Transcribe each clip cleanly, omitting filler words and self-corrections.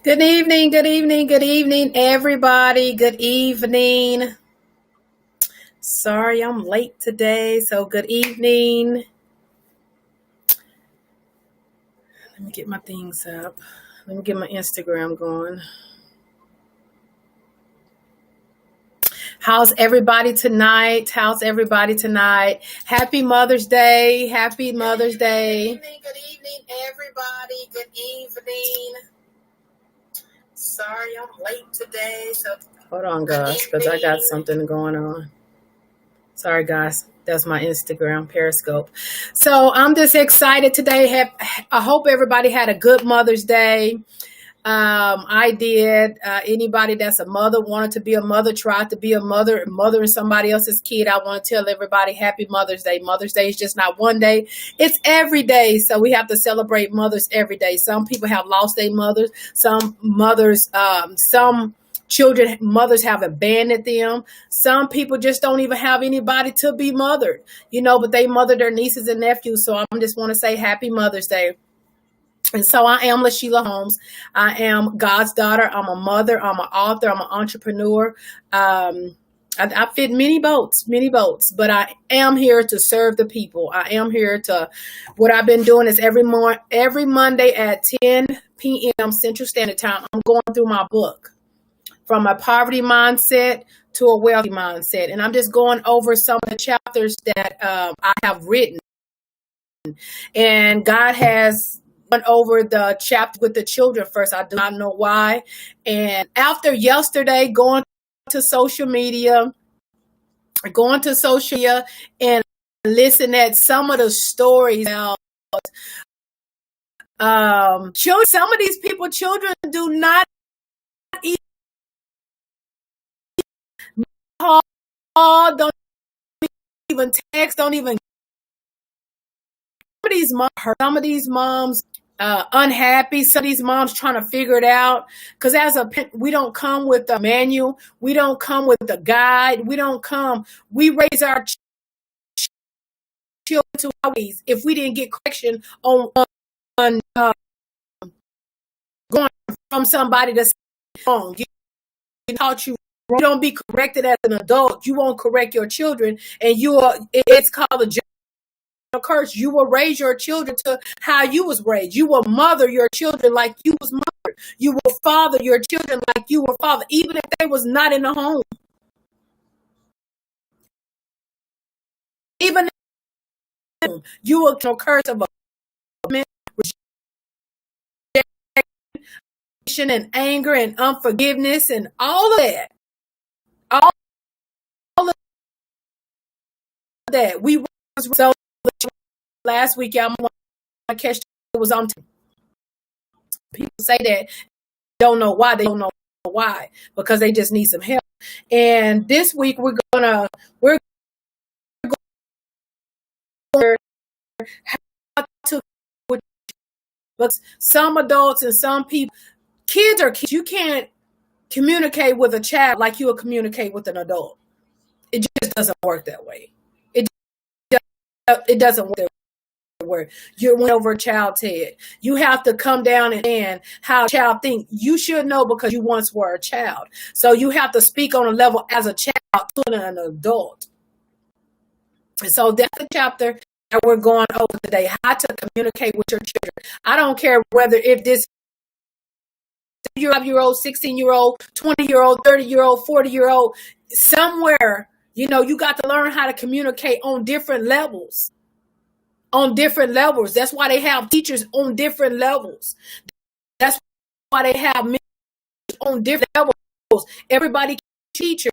Good evening, good evening, good evening, everybody. Good evening. Sorry I'm late today, so good evening. Let me get my things up. Let me get my Instagram going. How's everybody tonight? How's everybody tonight? Happy Mother's Day. Happy Mother's Day. Good evening, everybody. Good evening. Sorry I'm late today, so hold on, guys, because I got something going on. Sorry, guys. That's my Instagram Periscope. So I'm just excited today. I hope everybody had a good Mother's Day. I did. Anybody that's a mother, wanted to be a mother, tried to be a mother, mothering somebody else's kid. I want to tell everybody Happy Mother's Day. Mother's Day is just not one day. It's every day. So we have to celebrate mothers every day. Some people have lost their mothers. Some mothers, some children, mothers have abandoned them. Some people just don't even have anybody to be mothered, but they mother their nieces and nephews. So I just want to say Happy Mother's Day. And so I am LaSheila Holmes. I am God's daughter. I'm a mother. I'm an author. I'm an entrepreneur. I fit many boats, but I am here to serve the people. I am here to, what I've been doing is every Monday at 10 p.m. Central Standard Time, I'm going through my book from a poverty mindset to a wealthy mindset. And I'm just going over some of the chapters that I have written. And God has went over the chapter with the children first. I do not know why. And after yesterday, going to social media and listen at some of the stories about children. Some of these people, children do not call, don't even text, don't even. Some of these moms unhappy. Some of these moms trying to figure it out, because we don't come with a manual. We don't come with a guide. We raise our children to our ways. If we didn't get correction on going from somebody that's wrong, you taught you don't be corrected as an adult. You won't correct your children, and it's called a curse. You will raise your children to how you was raised. You will mother your children like you was mothered. You will father your children like you were fathered, even if they was not in the home. Even if you will curse of rejection and anger and unforgiveness and all of that. All of that. So last week, y'all want to catch it was on. People say that don't know why. They don't know why, because they just need some help. And this week we're going how to, but some adults and some people, kids are kids. You can't communicate with a child like you would communicate with an adult. It just doesn't work that way. It doesn't work that where you went over a child's head. You have to come down and how a child thinks. You should know because you once were a child. So you have to speak on a level as a child to an adult. And so that's the chapter that we're going over today, how to communicate with your children. I don't care whether if this 5-year-old, 16-year-old, 20-year-old, 30-year-old, 40-year-old, somewhere, you got to learn how to communicate on different levels. That's why they have teachers on different levels. That's why they have mentors on different levels. Everybody teacher.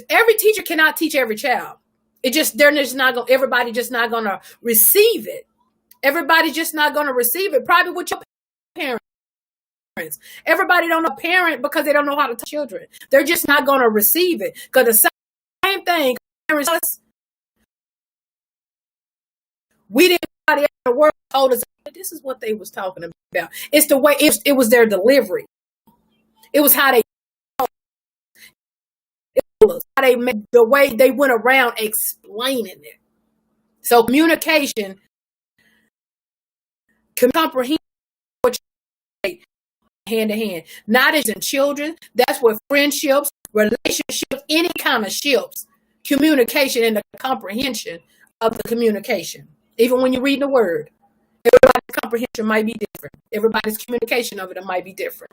Every teacher cannot teach every child. Everybody just not gonna receive it. Everybody just not gonna receive it. Probably with your parents. Everybody don't know parent because they don't know how to teach children. They're just not gonna receive it. Because the same thing, parents, we didn't. The world told us this is what they was talking about. It's the way it was their delivery. It was how they. The way they went around explaining it. So communication can comprehend what you say. hand to hand. Not as in children. That's with friendships, relationships, any kind of ships, communication and the comprehension of the communication. Even when you're reading the word, everybody's comprehension might be different. Everybody's communication of it might be different.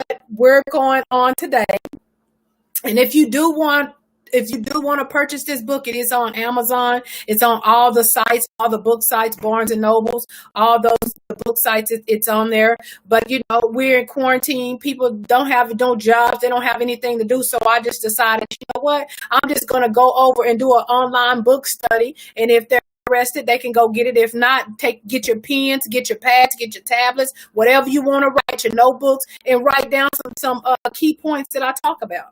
But we're going on today. And if you do want to purchase this book, it is on Amazon. It's on all the sites, all the book sites, Barnes and Nobles, all those book sites. It's on there. But we're in quarantine. People don't have no jobs. They don't have anything to do. So I just decided, you know what? I'm just going to go over and do an online book study. And if they're interested, they can go get it. If not, get your pens, get your pads, get your tablets, whatever you want to write, your notebooks, and write down some key points that I talk about.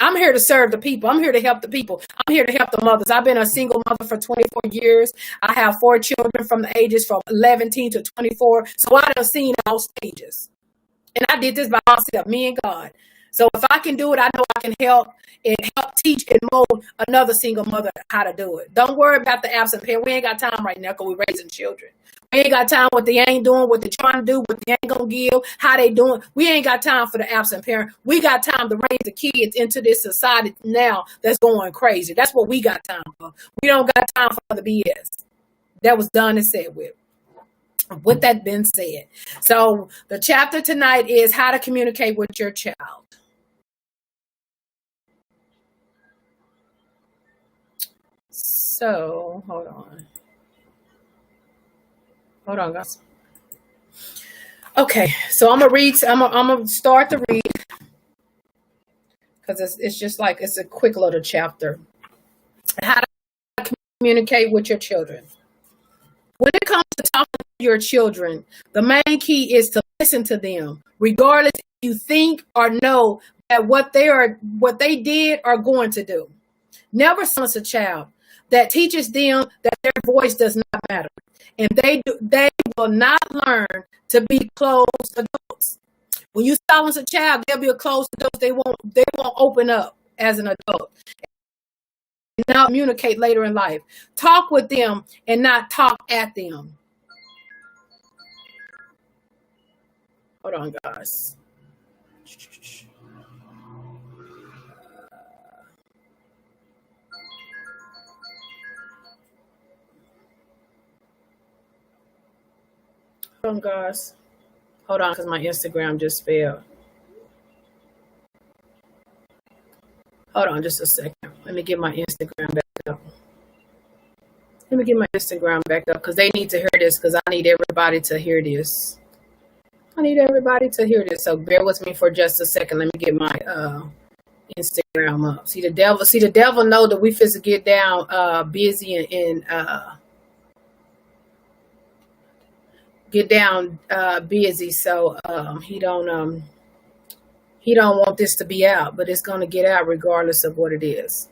I'm here to serve the people. I'm here to help the people. I'm here to help the mothers. I've been a single mother for 24 years. I have 4 children from the ages from 11 to 24. So I done seen all stages. And I did this by myself, me and God. So if I can do it, I know I can help teach and mold another single mother how to do it. Don't worry about the absent parent. We ain't got time right now because we're raising children. We ain't got time what they ain't doing, what they trying to do, what they ain't going to give, how they doing. We ain't got time for the absent parent. We got time to raise the kids into this society now that's going crazy. That's what we got time for. We don't got time for the BS. That was done and said with. With that being said. So the chapter tonight is how to communicate with your child. So hold on, guys. Okay, so I'm gonna start to read because it's just like it's a quick little chapter. How to communicate with your children. When it comes to talking to your children, the main key is to listen to them, regardless if you think or know that what they did or going to do. Never silence a child. That teaches them that their voice does not matter. And they will not learn to be closed adults. When you silence a child, they'll be a closed adult. They won't open up as an adult. And not communicate later in life. Talk with them and not talk at them. Hold on, guys. Hold on, guys. Hold on, because my Instagram just failed. Hold on just a second. Let me get my Instagram back up. Because they need to hear this, because I need everybody to hear this. So bear with me for just a second. Let me get my Instagram up. See the devil know that we fit to get down busy and get down busy, so he don't want this to be out, but it's going to get out regardless of what it is.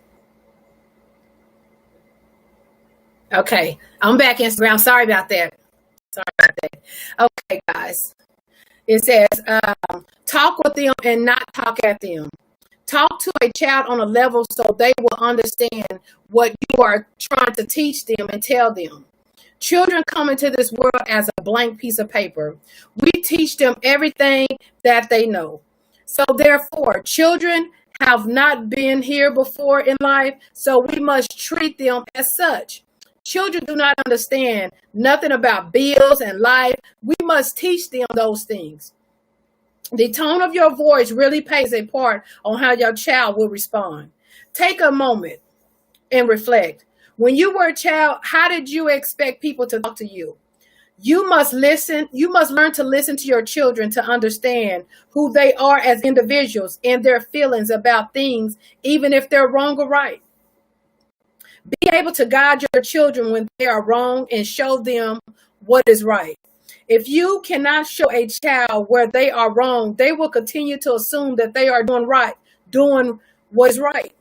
Okay, I'm back Instagram. Sorry about that. Okay, guys, it says talk with them and not talk at them. Talk to a child on a level so they will understand what you are trying to teach them and tell them. Children come into this world as a blank piece of paper. We teach them everything that they know. So therefore, children have not been here before in life, so we must treat them as such. Children do not understand nothing about bills and life. We must teach them those things. The tone of your voice really plays a part on how your child will respond. Take a moment and reflect. When you were a child, how did you expect people to talk to you? You must listen. You must learn to listen to your children to understand who they are as individuals and their feelings about things, even if they're wrong or right. Be able to guide your children when they are wrong and show them what is right. If you cannot show a child where they are wrong, they will continue to assume that they are doing right, doing what is right.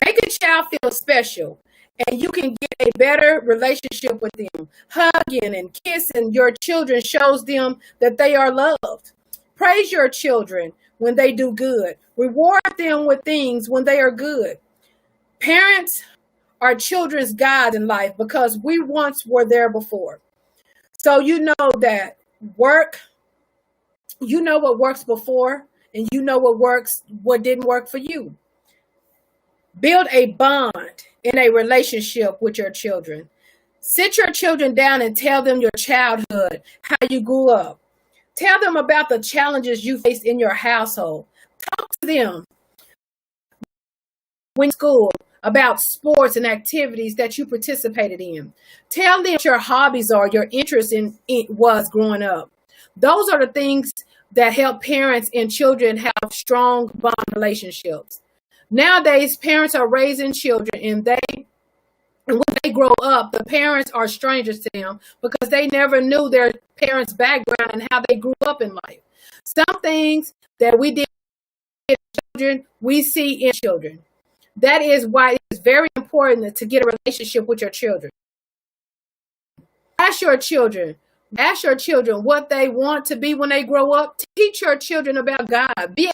Make a child feel special, and you can get a better relationship with them. Hugging and kissing your children shows them that they are loved. Praise your children when they do good. Reward them with things when they are good. Parents are children's guides in life because we once were there before. So you know that work You know what works before, and you know what didn't work for you. Build a bond in a relationship with your children. Sit your children down and tell them your childhood, how you grew up. Tell them about the challenges you faced in your household. Talk to them when school about sports and activities that you participated in. Tell them what your hobbies are, your interest in it was growing up. Those are the things that help parents and children have strong bond relationships. Nowadays, parents are raising children, and when they grow up, the parents are strangers to them because they never knew their parents' background and how they grew up in life. Some things that we did in children, we see in children. That is why it's very important to get a relationship with your children. Ask your children. Ask your children what they want to be when they grow up. Teach your children about God. Be an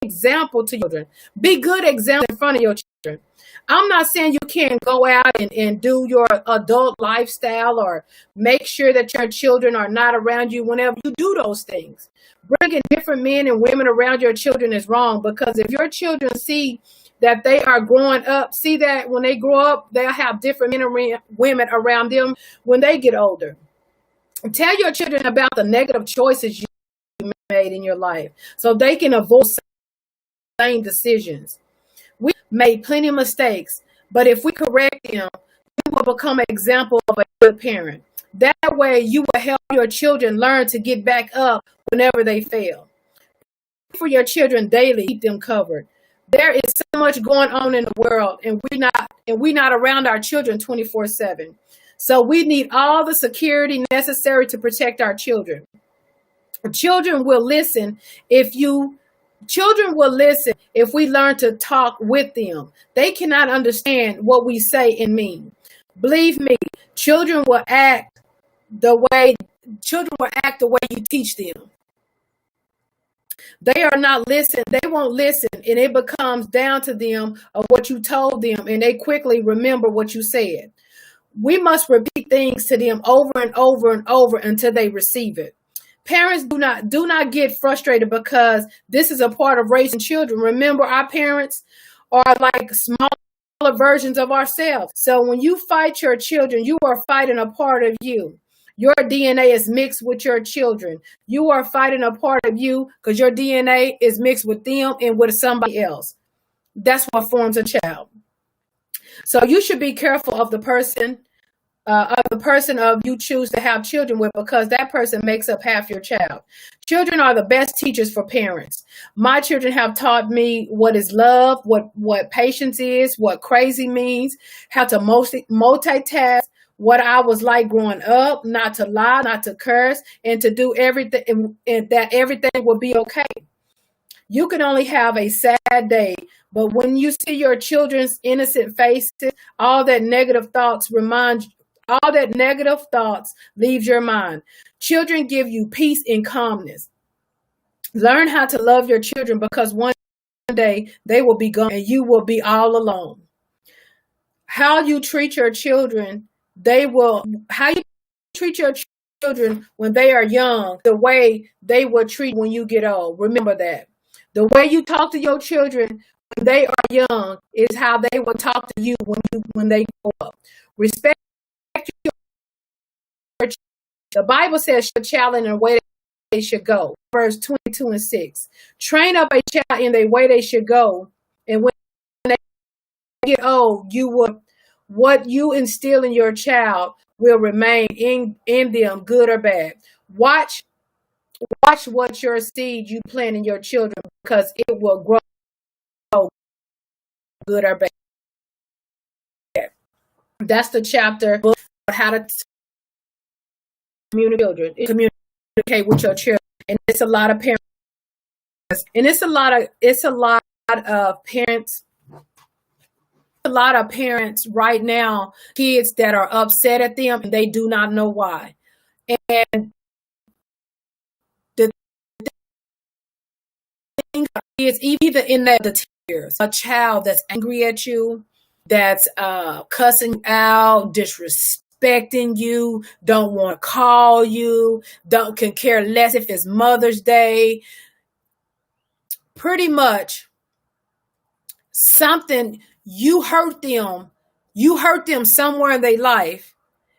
example to your children. Be good example in front of your children. I'm not saying you can't go out and do your adult lifestyle or make sure that your children are not around you whenever you do those things. Bringing different men and women around your children is wrong, because if your children see that they are growing up, see that when they grow up, they'll have different men and women around them when they get older. Tell your children about the negative choices you made in your life so they can avoid same decisions. We made plenty of mistakes, but if we correct them, you will become an example of a good parent. That way, you will help your children learn to get back up whenever they fail. For your children daily, keep them covered. There is so much going on in the world, and we're not around our children 24/7. So we need all the security necessary to protect our children. Children will listen if we learn to talk with them. They cannot understand what we say and mean. Believe me, children will act the way you teach them. They are not listen. They won't listen, and it becomes down to them of what you told them, and they quickly remember what you said. We must repeat things to them over and over and over until they receive it. Parents do not get frustrated, because this is a part of raising children. Remember, our parents are like smaller versions of ourselves. So when you fight your children, you are fighting a part of you. Your DNA is mixed with your children. You are fighting a part of you because your DNA is mixed with them and with somebody else. That's what forms a child. So you should be careful of the person of you choose to have children with, because that person makes up half your child. Children are the best teachers for parents. My children have taught me what is love, what patience is, what crazy means, how to multitask, what I was like growing up, not to lie, not to curse, and to do everything, and that everything will be okay. You can only have a sad day, but when you see your children's innocent faces, all that negative thoughts leaves your mind. Children give you peace and calmness. Learn how to love your children, because one day they will be gone and you will be all alone. How you treat your children when they are young, the way they will treat when you get old. Remember that. The way you talk to your children when they are young is how they will talk to you when they grow up. Respect your children. The Bible says your child in the way they should go. Verse 22 and 6. Train up a child in the way they should go, and when they get old, what you instill in your child will remain in them, good or bad. Watch what your seed you plant in your children, because it will grow, good or bad. That's the chapter on how to communicate with your children. And it's a lot of parents, and it's a lot of parents. A lot of parents right now, kids that are upset at them and they do not know why. And the thing is, even in the tears, a child that's angry at you, that's cussing you out, disrespecting expecting you, don't want to call you, can care less if it's Mother's Day. Pretty much something, you hurt them somewhere in their life.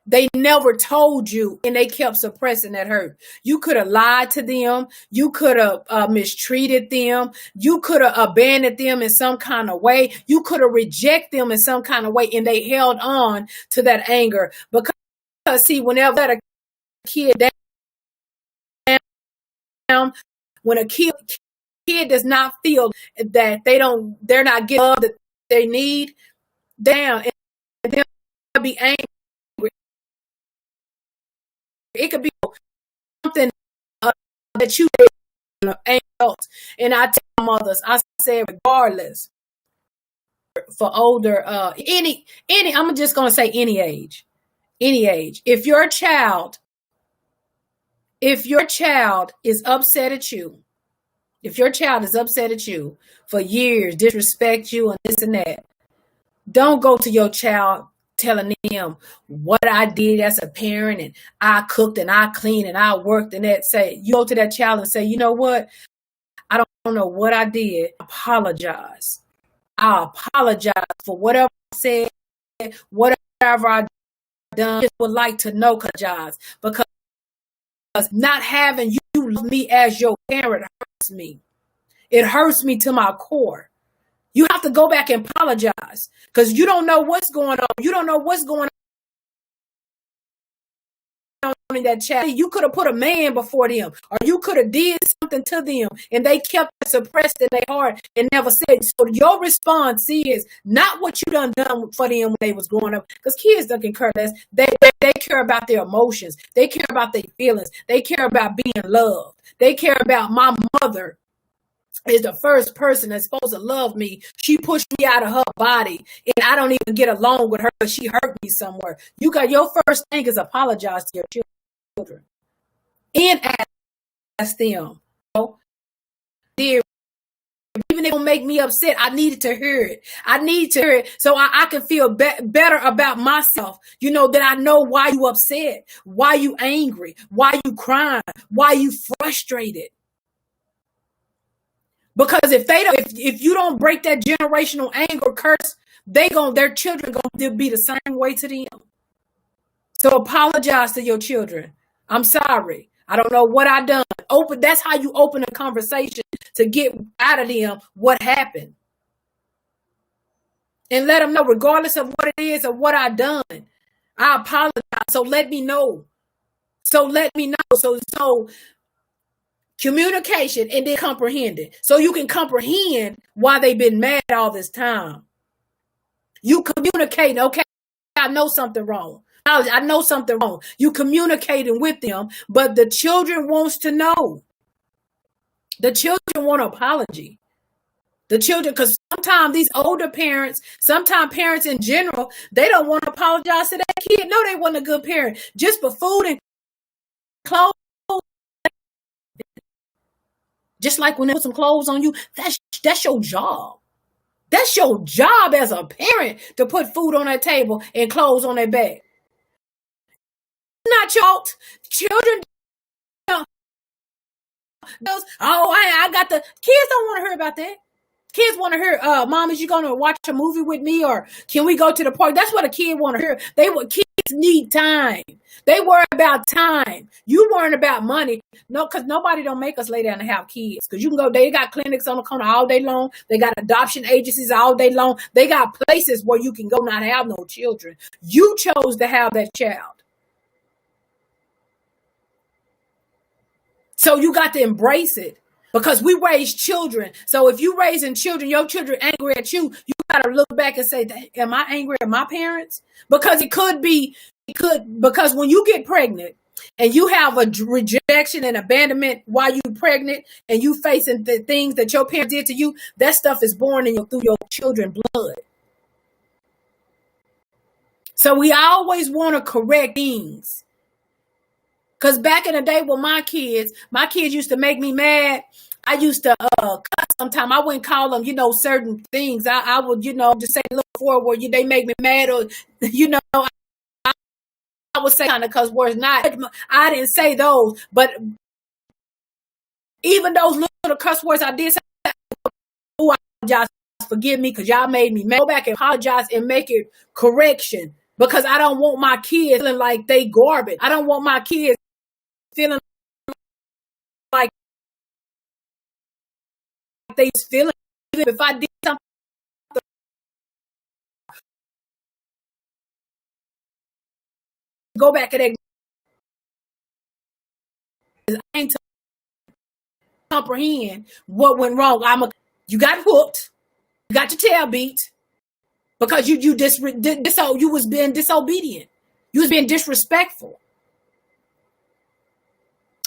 They never told you, and they kept suppressing that hurt. You could have lied to them. You could have mistreated them. You could have abandoned them in some kind of way. You could have rejected them in some kind of way, and they held on to that anger. Because see, whenever that a kid down, when a kid does not feel that they're not getting love that they need, down, and they'll be angry. It could be something that you did, and I tell mothers, I say regardless, for older, any, I'm just gonna say any age. If your child is upset at you, for years, disrespect you and this and that, don't go to your child telling them what I did as a parent, and I cooked and I cleaned and I worked and that. Say, you go to that child and say, you know what? I don't know what I did. Apologize. I apologize for whatever I said, whatever I done. I just would like to know, apologize, because not having you love me as your parent hurts me. It hurts me to my core. You have to go back and apologize because you don't know what's going on. You don't know what's going on in that child. You could have put a man before them, or you could have did something to them, and they kept it suppressed in their heart and never said. So your response is not what you done for them when they was growing up, because kids don't care less. They care about their emotions. They care about their feelings. They care about being loved. They care about my mother is the first person that's supposed to love me. She pushed me out of her body, and I don't even get along with her because she hurt me somewhere. You got your first thing is apologize to your children and ask them, dear, even if it don't make me upset, I needed to hear it. I need to hear it so I can feel better about myself. You know, that I know why you upset, why you angry, why you crying, why you frustrated. Because if you don't break that generational anger curse, their children gonna be the same way to them. So apologize to your children. I'm sorry. I don't know what I done. That's how you open a conversation to get out of them what happened. And let them know, regardless of what it is or what I done, I apologize. So let me know. So communication and then comprehending. So you can comprehend why they've been mad all this time. You communicate, okay, I know something wrong. I know something wrong. You communicating with them, but the children wants to know. The children want an apology. The children, because sometimes these older parents, sometimes parents in general, they don't want to apologize to that kid. No, they wasn't a good parent. Just for food and clothes. Just like when they put some clothes on you, that's your job. That's your job as a parent to put food on that table and clothes on their back. Not your children. I got the kids don't want to hear about that. Kids want to hear, Mom, is you going to watch a movie with me, or can we go to the park? That's what a kid want to hear. Kids need time. They worry about time. You worrying about money. No, because nobody don't make us lay down and have kids. Because you can go, they got clinics on the corner all day long. They got adoption agencies all day long. They got places where you can go not have no children. You chose to have that child. So you got to embrace it. Because we raise children. So if you raising children, your children angry at you, you got to look back and say, am I angry at my parents? Because because when you get pregnant and you have a rejection and abandonment while you're pregnant and you facing the things that your parents did to you, that stuff is born through your children's blood. So we always want to correct things. Because back in the day with my kids used to make me mad. I used to cuss sometimes. I wouldn't call them, certain things. I would, just say, look forward where they make me mad, or, I would say kind of cuss words. Not, I didn't say those, but even those little cuss words I did say, oh, I apologize, forgive me, because y'all made me go back and apologize and make it correction, because I don't want my kids feeling like they garbage. I don't want my kids feeling like they feeling, even if I did something, go back and I ain't to comprehend what went wrong. You got hooked, you got your tail beat because you was being disobedient, you was being disrespectful.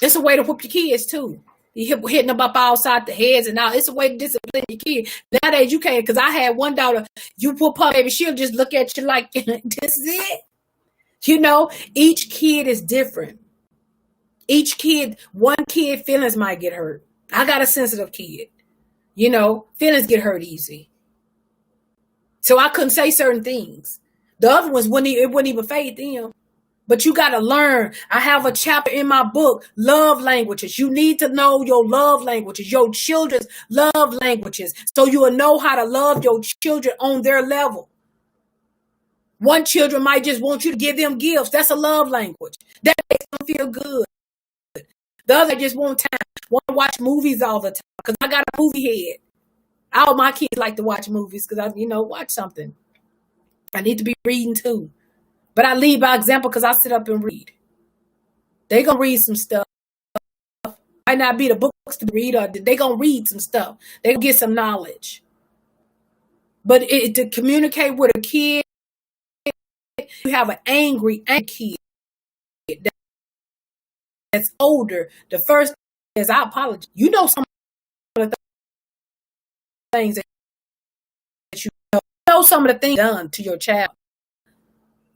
It's a way to whoop your kids too. You hitting them up outside the heads and all. It's a way to discipline your kid. Nowadays you can't, because I had one daughter, you whoop her, baby, she'll just look at you like, this is it. You know, each kid is different. Each kid, one kid feelings might get hurt. I got a sensitive kid. You know, feelings get hurt easy. So I couldn't say certain things. The other ones it wouldn't even fade them. But you got to learn. I have a chapter in my book, love languages. You need to know your love languages, your children's love languages, so you will know how to love your children on their level. One children might just want you to give them gifts. That's a love language. That makes them feel good. The other just want to watch movies all the time, because I got a movie head. All my kids like to watch movies because watch something. I need to be reading too. But I lead by example, because I sit up and read. They going to read some stuff. Might not be the books to read, or they going to read some stuff. They going to get some knowledge. But to communicate with a kid, you have an angry kid that's older. The first thing is, I apologize. You know some of the things that you know some of the things done to your child.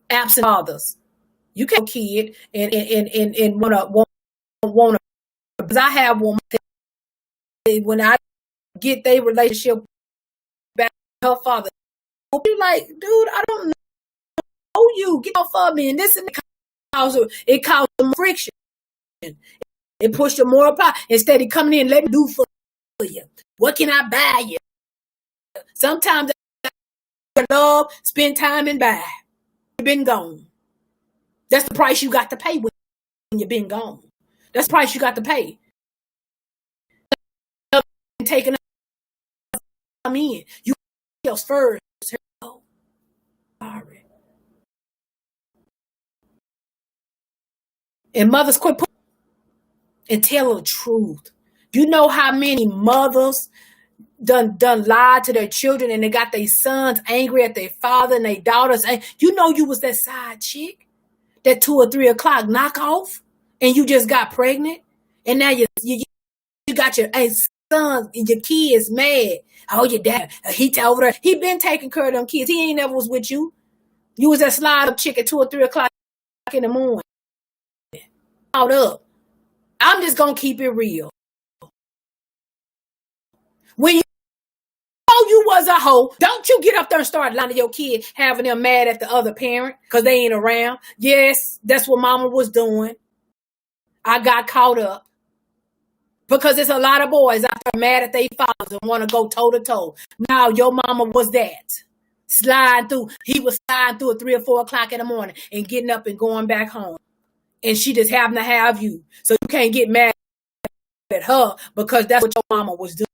Absent fathers, you can't kid and wanna because I have one. When I get their relationship back to her father, I'll be like, dude, I don't know you. Get off of me. And this and it causes them friction. It pushed them more apart. Instead of coming in, let me do for you. What can I buy you? Sometimes I love, spend time and buy. You've been gone. That's the price you got to pay when you've been gone. That's the price you got to pay. Taking come in. You else first. Oh, sorry. And mothers quit and tell the truth. You know how many mothers done lied to their children, and they got their sons angry at their father and their daughters. And you know you was that side chick, that 2 or 3 o'clock knockoff, and you just got pregnant, and now you got your sons and your kids mad. Oh, your dad, he told her he been taking care of them kids. He ain't never was with you. You was that slide up chick at 2 or 3 o'clock in the morning. Out up. I'm just gonna keep it real. When you know you was a hoe, don't you get up there and start lying to your kid, having them mad at the other parent because they ain't around. Yes, that's what mama was doing. I got caught up. Because there's a lot of boys out there mad at their fathers and want to go toe to toe. Now your mama was that. Sliding through. He was sliding through at 3 or 4 o'clock in the morning and getting up and going back home. And she just happened to have you. So you can't get mad at her because that's what your mama was doing.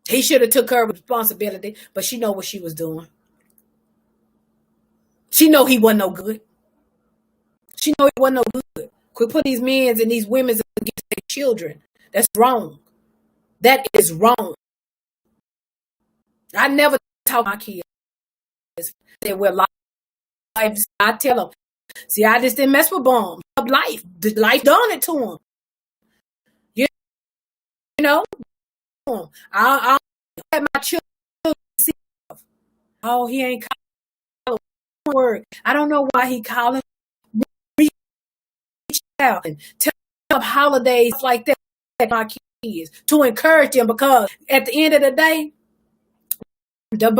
He should have took her responsibility, but she know what she was doing. She know he wasn't no good. She know he wasn't no good. Quit putting these men and these women against their children. That's wrong. That is wrong. I never talk to my kids. They wear lives. I tell them, see, I just didn't mess with bombs. Life done it to them. You know, I'll let my children see. Oh, he ain't calling work. I don't know why he calling. Reach out and tell them holidays like that to my kids to encourage them, because at the end of the day, the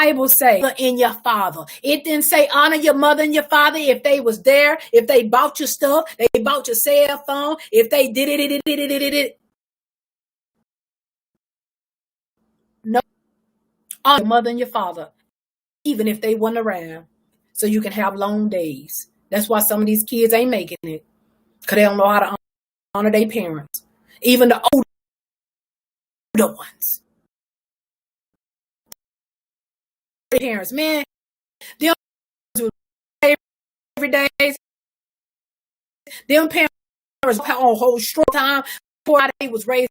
Bible say in your father. It didn't say honor your mother and your father if they was there, if they bought your stuff, they bought your cell phone, if they did it. No, honor your mother and your father, even if they weren't around, so you can have long days. That's why some of these kids ain't making it, because they don't know how to honor their parents, even the older ones. Parents, man, them every day. Them parents on whole short time before they was raised.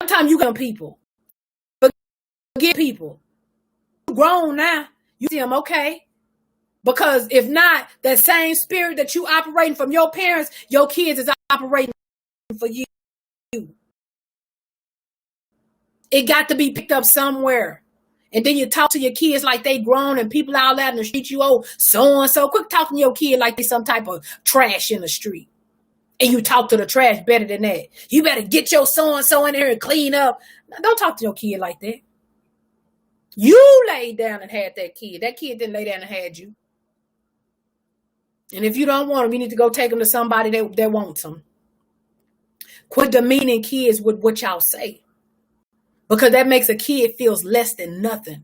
Sometimes you got people, but get people. You grown now, you see them okay. Because if not, that same spirit that you operating from your parents, your kids is operating for you. It got to be picked up somewhere. And then you talk to your kids like they grown, and people out there in the street, you so-and-so. Quit talking to your kid like they some type of trash in the street. And you talk to the trash better than that. You better get your so-and-so in there and clean up. Don't talk to your kid like that. You laid down and had that kid. That kid didn't lay down and had you. And if you don't want them, you need to go take them to somebody that wants them. Quit demeaning kids with what y'all say. Because that makes a kid feels less than nothing.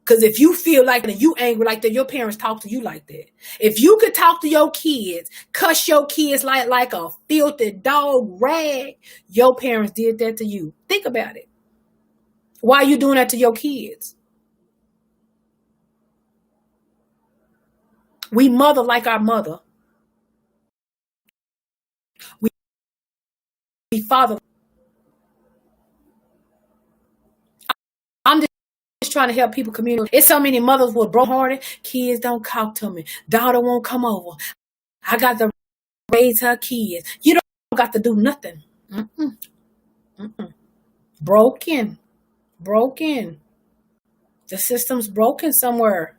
Because if you feel like that, you angry like that, your parents talk to you like that. If you could talk to your kids, cuss your kids like a filthy dog rag, your parents did that to you. Think about it. Why are you doing that to your kids? We mother like our mother. We father. I'm just trying to help people communicate. It's so many mothers who are brokenhearted. Kids don't talk to me. Daughter won't come over. I got to raise her kids. You don't got to do nothing. Broken. The system's broken somewhere.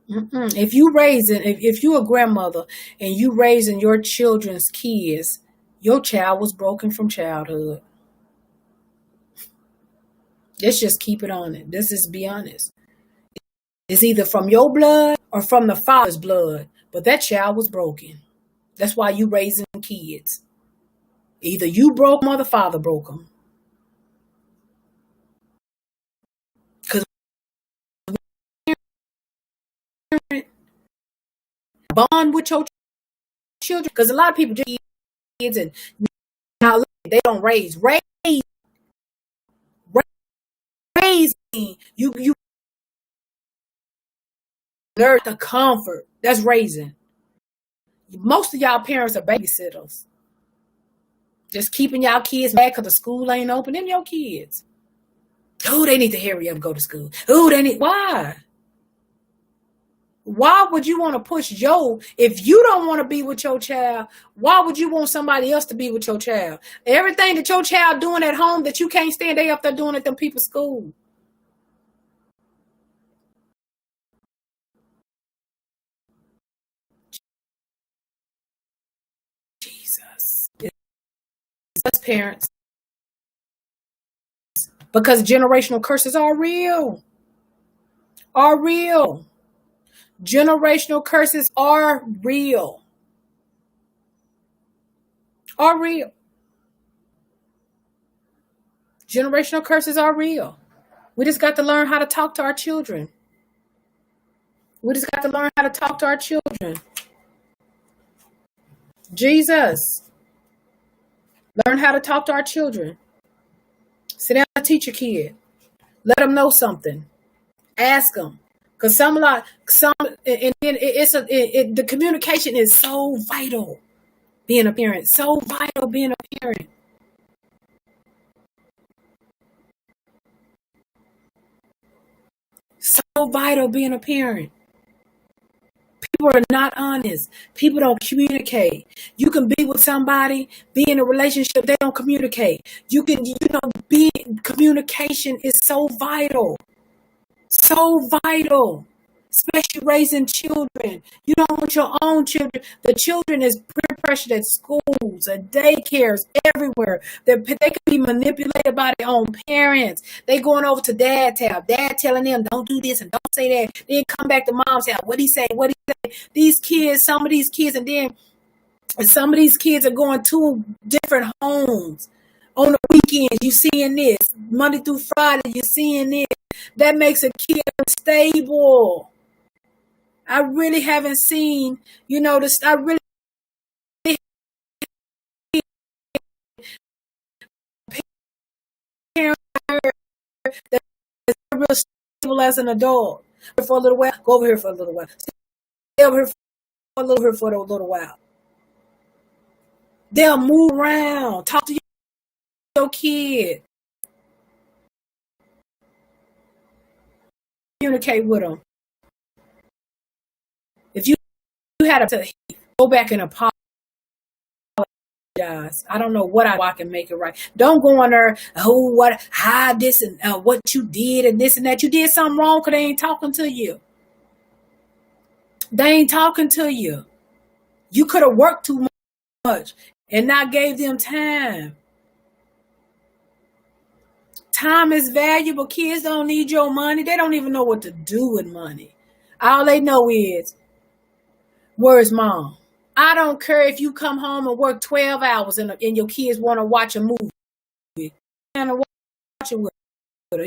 If you're a grandmother and you raising your children's kids, your child was broken from childhood. Let's just keep it on it. Let's just be honest. It's either from your blood or from the father's blood, but that child was broken. That's why you raising kids. Either you broke them or the father broke them. Because bond with your children. Because a lot of people just kids and now they don't raise. You learn the comfort. That's raising. Most of y'all parents are babysitters. Just keeping y'all kids mad because the school ain't open. Them your kids. Oh, they need to hurry up and go to school. Oh, why? Why would you want to push if you don't want to be with your child, why would you want somebody else to be with your child? Everything that your child doing at home that you can't stand, they up there doing at them people's school. Jesus. It's us parents. Because generational curses are real. Generational curses are real. Generational curses are real. We just got to learn how to talk to our children. Jesus. Learn how to talk to our children. Sit down and teach your kid. Let them know something. Ask them. Because the communication is so vital. Being a parent. So vital being a parent. So vital being a parent. People are not honest. People don't communicate. You can be with somebody, be in a relationship, they don't communicate. Communication is so vital. So vital. especially raising children. You don't want your own children. The children is peer pressured at schools, at daycares, everywhere. They can be manipulated by their own parents. They going over to dad telling them, don't do this and don't say that. Then come back to mom's house. What he say? These kids, some of these kids, and then some of these kids are going to different homes. On the weekends, you seeing this. Monday through Friday, you seeing this. That makes a kid unstable. I really haven't seen, this. I really parent that's real stable as an adult. For a little while, go over here for a little while. Stay over here for a little while. They'll move around, talk to your kid, communicate with them. If you had to go back and apologize, I don't know what I can make it right. Don't go on there, how this and what you did and this and that. You did something wrong because they ain't talking to you. They ain't talking to you. You could have worked too much and not gave them time. Time is valuable. Kids don't need your money. They don't even know what to do with money. All they know is, where's mom? I don't care if you come home and work 12 hours and your kids want to watch a movie. And watch it with her.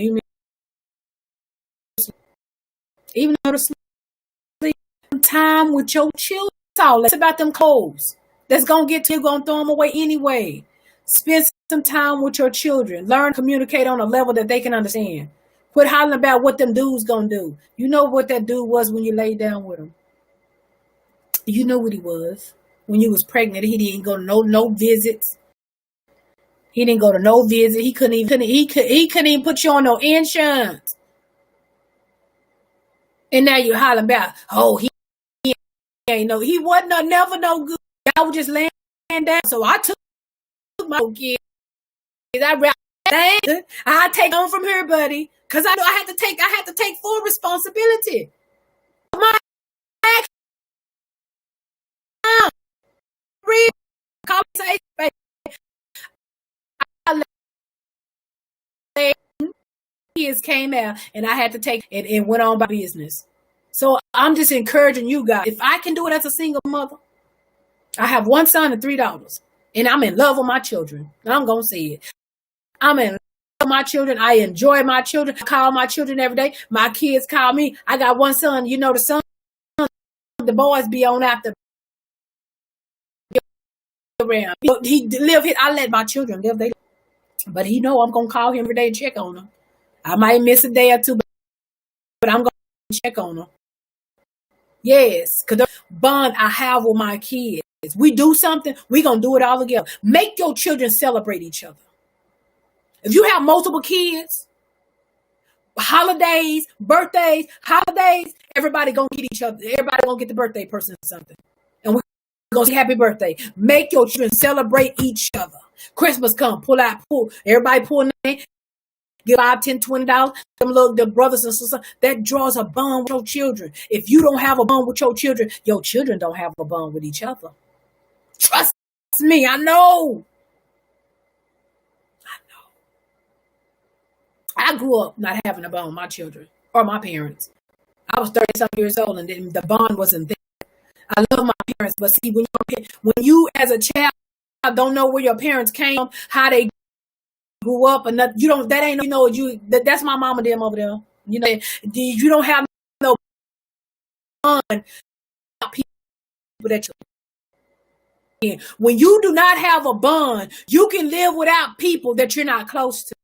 Even though to sleep time with your children. It's about them clothes. That's going to get to you, going to throw them away anyway. Spend some time with your children. Learn to communicate on a level that they can understand. Quit hollering about what them dudes going to do. You know what that dude was when you laid down with him. You know what he was. When you was pregnant, he didn't go to no visits. He didn't go to no visit. He couldn't even put you on no insurance. And now you're hollering about, he ain't no, he wasn't never no good. I was just laying down. So I took my kids. I take on from her, buddy, because I know I had to take full responsibility. My kids came out and I had to take it and went on by business. So I'm just encouraging you guys. If I can do it as a single mother, I have one son and 3 daughters, and I'm in love with my children. I'm going to say it. I'm in love with my children. I enjoy my children. I call my children every day. My kids call me. I got one son. The son, the boys be on after. He live here. I let my children live. But he know I'm going to call him every day and check on him. I might miss a day or two, but I'm going to check on him. Yes, because the bond I have with my kids. We do something, we're going to do it all together. Make your children celebrate each other. If you have multiple kids, holidays, birthdays, everybody going to get each other. Everybody going to get the birthday person something. And we're going to say happy birthday. Make your children celebrate each other. Christmas come, everybody pull name. Give $5, $10, $20. The brothers and sisters, that draws a bond with your children. If you don't have a bond with your children don't have a bond with each other. Trust me, I know. I grew up not having a bond with my children or my parents. I was 30-something years old and the bond wasn't there. I love my parents, but see, when you as a child don't know where your parents came from, how they grew up, and that's my mama them over there. You don't have no bond people that you. When you do not have a bond, you can live without people that you're not close to.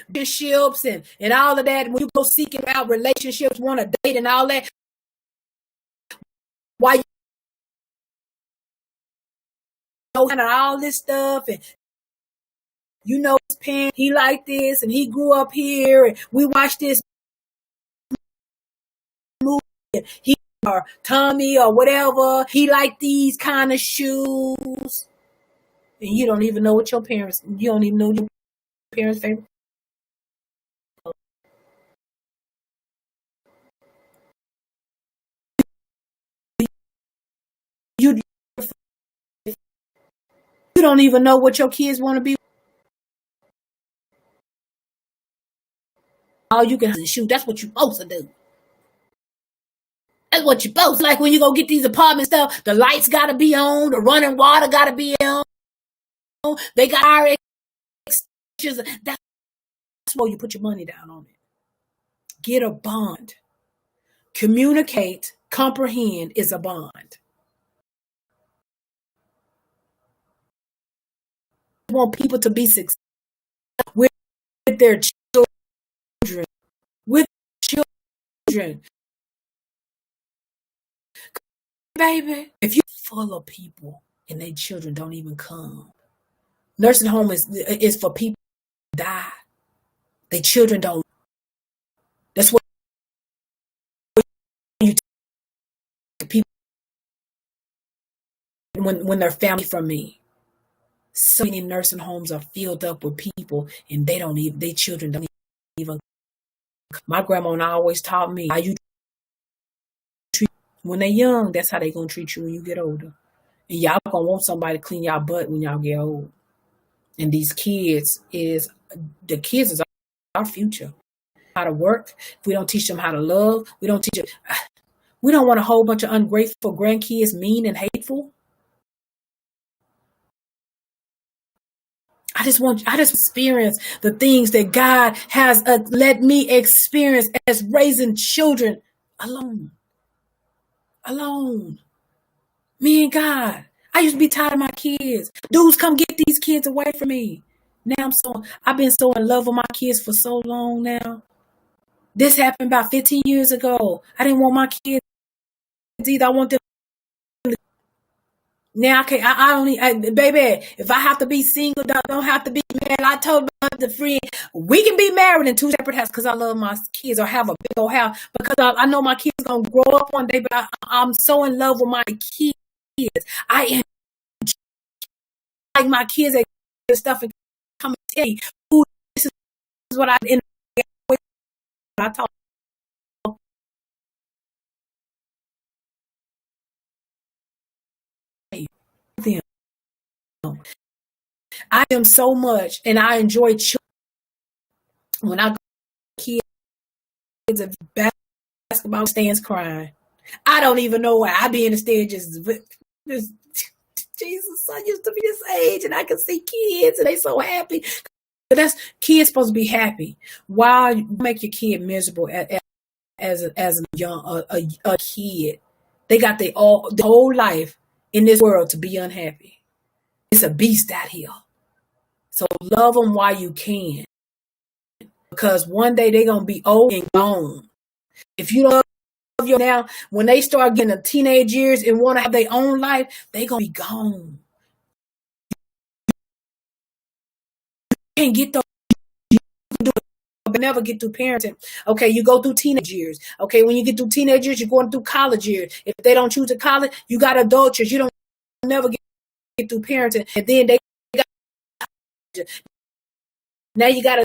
Relationships and all of that. When you go seeking out relationships, want to date and all that, why and all this stuff, and his parents, he like this and he grew up here and we watched this movie and he or Tommy or whatever, he like these kind of shoes, and you don't even know what you don't even know your parents' favorite? You you don't even know what your kids want to be. All you can shoot. That's what you're supposed to do. That's what you're supposed to. Like when you go get these apartment stuff, the lights got to be on, the running water got to be on. They got our extensions. That's where you put your money down on it. Get a bond. Communicate, comprehend is a bond. I want people to be successful with their children. With children. Baby, if you're full of people and their children don't even come, nursing home is for people to die. Their children don't. That's what you take people when they're family from me. So many nursing homes are filled up with people and their children don't even. My grandma always taught me how you treat when they're young, that's how they're gonna treat you when you get older. And y'all gonna want somebody to clean y'all butt when y'all get old. And these kids is our future. How to work. If we don't teach them how to love, we don't teach them. We don't want a whole bunch of ungrateful grandkids, mean and hateful. I just experience the things that God has let me experience as raising children alone. Me and God. I used to be tired of my kids. Dudes, come get these kids away from me. Now I've been so in love with my kids for so long now. This happened about 15 years ago. I didn't want my kids either. I want them. Now I only, baby, if I have to be single, don't have to be married. I told the friend, we can be married in two separate houses because I love my kids, or have a big old house because I know my kids going to grow up one day, but I'm so in love with my kids. I like my kids and stuff and come and tell you, ooh, this is what I talk them. I am so much, and I enjoy children. When I go to kids of basketball stands crying, I don't even know why. I be in the stands just Jesus, son used to be this age, and I can see kids, and they so happy. But that's kids supposed to be happy. Why you make your kid miserable as a young a kid? They got the whole life in this world to be unhappy. It's a beast out here. So love them while you can, because one day they're gonna be old and gone. If you don't love your now, when they start getting the teenage years and want to have their own life, they're gonna be gone. You can't get those. But never get through parenting. Okay, you go through teenage years. Okay, when you get through teenage years, you're going through college years. If they don't choose a college, you got adult years. You don't never get through parenting, and then they got now you got to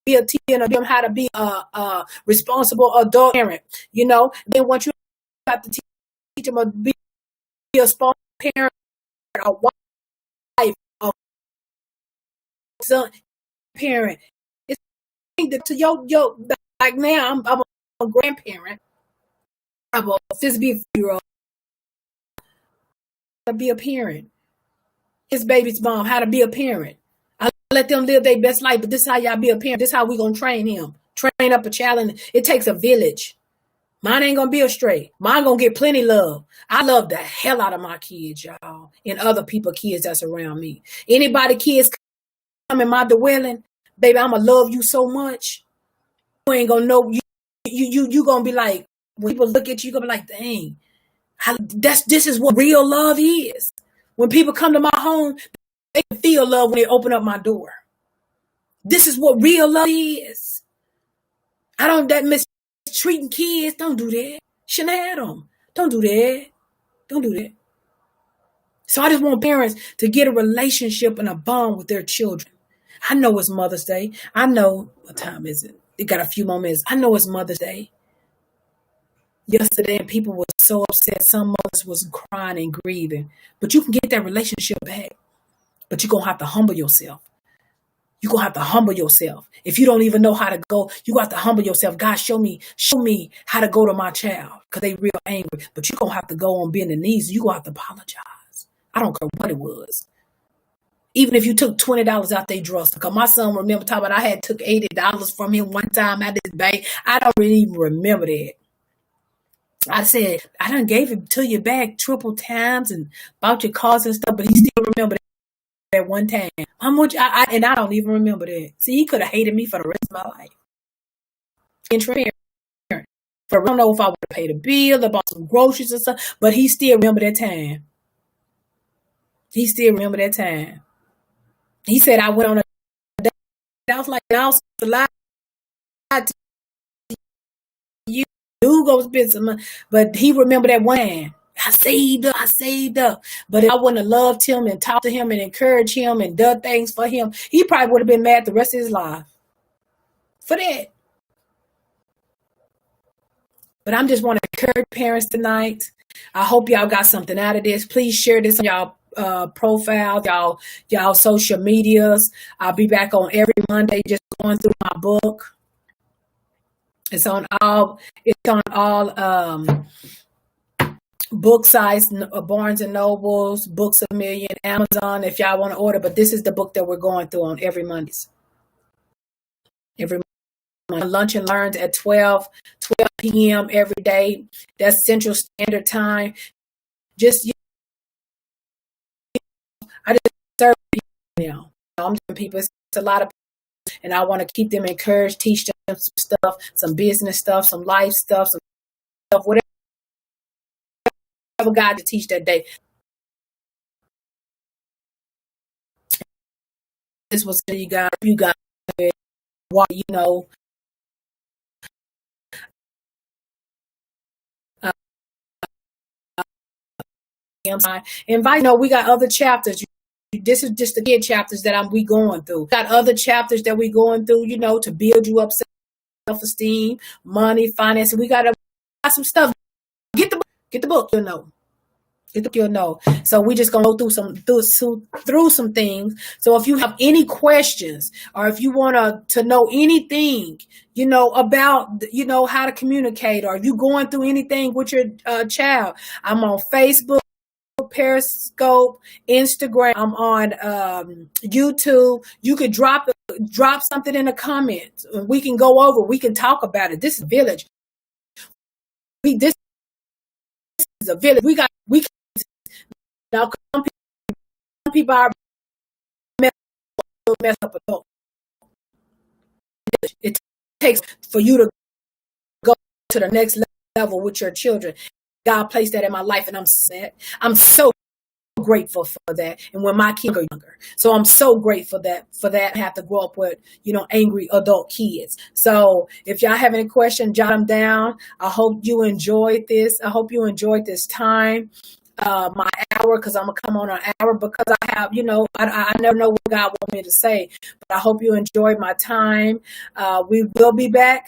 be a teen and them how to be a responsible adult parent. You know, then once you have to teach them to be a responsible parent, a wife, a son, parent. It's to your like now I'm a grandparent. I'm a 50-year-old. To be a parent. His baby's mom, how to be a parent. I let them live their best life, but this is how y'all be a parent. This is how we gonna train him. Train up a child, and it takes a village. Mine ain't gonna be a stray. Mine gonna get plenty love. I love the hell out of my kids, y'all, and other people kids that's around me. Anybody kids come in my dwelling, baby, I'ma love you so much. You ain't gonna know you gonna be like, when people look at you, you're gonna be like, dang, this is what real love is. When people come to my home, they feel love when they open up my door. This is what real love is. I don't that mistreating kids. Don't do that. Shouldn't have had them. Don't do that. Don't do that. So I just want parents to get a relationship and a bond with their children. I know it's Mother's Day. I know what time is it? They got a few more minutes. I know it's Mother's Day yesterday, and people were so upset. Some mothers was crying and grieving. But you can get that relationship back. But you're gonna have to humble yourself. You're gonna have to humble yourself. If you don't even know how to go, you got to humble yourself. God, show me how to go to my child. Because they real angry. But you're gonna have to go on bending knees. You're gonna have to apologize. I don't care what it was. Even if you took $20 out their drawer. Because my son remember talking about I had took $80 from him one time at this bank. I don't really even remember that. I said, I done gave it to you back triple times and bought your cars and stuff, but he still remember that one time. How much and I don't even remember that. See, he could have hated me for the rest of my life. And transparent. For I don't know if I would have paid a bill or bought some groceries or stuff, but he still remember that time. He still remember that time. He said I went on a date. I was like, I was lied to you. Do go spend some money, but he remember that one. I saved up. But if I wouldn't have loved him and talked to him and encouraged him and done things for him, he probably would have been mad the rest of his life for that. But I'm just want to encourage parents tonight. I hope y'all got something out of this. Please share this on y'all profiles, y'all social medias. I'll be back on every Monday just going through my book. It's on all book sites, Barnes and Nobles, Books a Million, Amazon, if y'all want to order. But this is the book that we're going through on every Mondays. Every Monday. Lunch and Learns at 12 p.m. every day. That's Central Standard Time. Just, I just serve people now. I'm doing people. It's a lot of people, and I want to keep them encouraged, teach them some stuff, some business stuff, some life stuff, some stuff, whatever God to teach that day. This was you guys, what you know. Invite. We got other chapters. This is just the kid chapters that we going through. Got other chapters that we going through, to build you up, self-esteem, money, finance. We got some stuff. Get the book. You'll know. So we just gonna go through some things. So if you have any questions or if you want to know anything, about how to communicate, or if you going through anything with your child, I'm on Facebook, Periscope, Instagram. I'm on YouTube. You could drop something in the comments. We can go over. We can talk about it. This is a village. This is a village. We can now. Some people are mess up adult. It takes for you to go to the next level with your children. God placed that in my life, and I'm so grateful for that. And when my kids are younger, so I'm so grateful for that. I have to grow up with angry adult kids. So if y'all have any questions, jot them down. I hope you enjoyed this. I hope you enjoyed this time. My hour, because I'm gonna come on an hour, because I have, I never know what God wants me to say, but I hope you enjoyed my time. We will be back.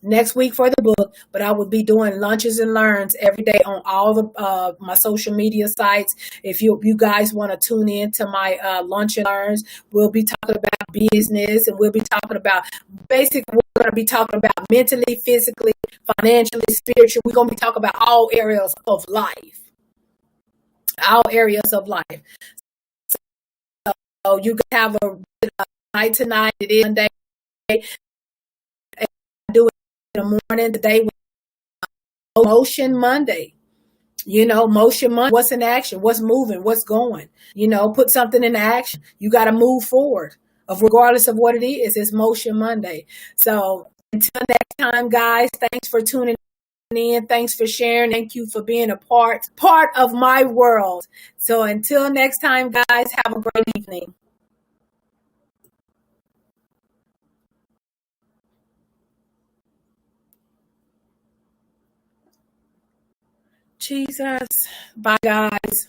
Next week for the book, but I will be doing lunches and learns every day on all the my social media sites. If you guys want to tune in to my lunch and learns, we'll be talking about business, and we'll be talking about basically, we're going to be talking about mentally, physically, financially, spiritually. We're going to be talking about all areas of life. So you can have a night tonight. It is Monday. I do it in the morning. Today was Motion Monday. Motion Monday. What's in action? What's moving? What's going? Put something in action. You got to move forward. Regardless of what it is, it's Motion Monday. So until next time, guys, thanks for tuning in. Thanks for sharing. Thank you for being a part of my world. So until next time, guys, have a great evening. Jesus. Bye, guys.